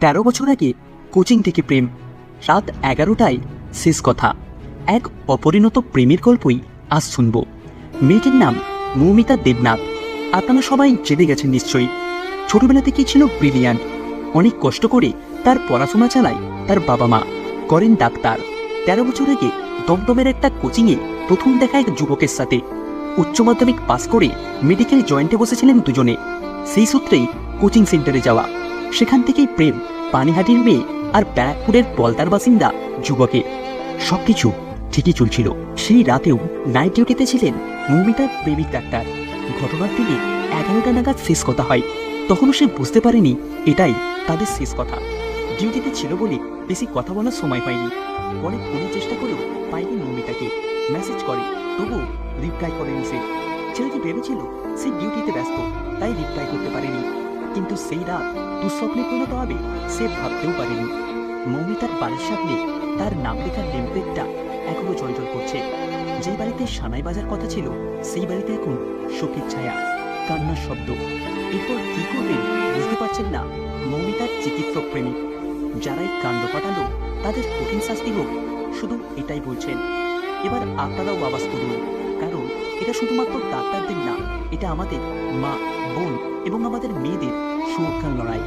13 বছর আগে কোচিং থেকে প্রেম, রাত 11টায় শেষ কথা। এক অপরিণত প্রেমের গল্পই আজ শুনব। মেয়েটির নাম মৌমিতা দেবনাথ। আপনারা সবাই জেনে গেছেন নিশ্চয়ই। ছোটবেলা থেকেই ছিল ব্রিলিয়ান্ট। অনেক কষ্ট করে তার পড়াশোনা চালায় তার বাবা মা, করেন ডাক্তার। 13 বছর আগে দমদমের একটা কোচিংয়ে প্রথম দেখা এক যুবকের সাথে। উচ্চ মাধ্যমিক পাস করে মেডিকেল জয়েন্টে বসেছিলেন দুজনে। সেই সূত্রেই কোচিং সেন্টারে যাওয়া। সেখান থেকেই প্রেম পানিহাটির মেয়ে আর ব্যারাকপুরের পলতার বাসিন্দা যুবকের। সবকিছু ঠিকই চলছিল। সেই রাতেও নাইট ডিউটিতে ছিলেন মৌমিতার প্রেমিক ডাক্তার। ঘটনার দিনে 11টা নাগাদ শেষ কথা হয়। তখনও সে বুঝতে পারেনি এটাই তাদের শেষ কথা। ডিউটিতে ছিল বলে বেশি কথা বলার সময় পায়নি। অনেক ফোনের চেষ্টা করেও পায়নি মৌমিতাকে। মেসেজ করে, তবুও রিপ্লাই করেনি সে। ছেলেটি ভেবেছিল সে ডিউটিতে ব্যস্ত, তাই রিপ্লাই করতে পারেনি। কিন্তু সেই রাত দুঃস্বপ্নে পরিণত হবে সে ভাবতেও পারেনি। মৌমিতার বাড়ির সামনে তার নাম লেখার নেমপ্লেটটা এখনো জলজল করছে। যেই বাড়িতে সানাই বাজার কথা ছিল, সেই বাড়িতে এখন শোকের ছায়া, কান্নার শব্দ। এরপর কি করবেন বুঝতে পারছেন না মৌমিতার চিকিৎসক প্রেমিক। যারাই কাণ্ড পাঠালো তাদের কঠিন শাস্তি হোক, শুধু এটাই বলছেন। এবার আপনারাও আওয়াজ তুলুন, কারণ এটা শুধুমাত্র ডাক্তারদের না, এটা আমাদের মা, বোন এবং আমাদের মেয়েদের সুরক্ষার লড়াই।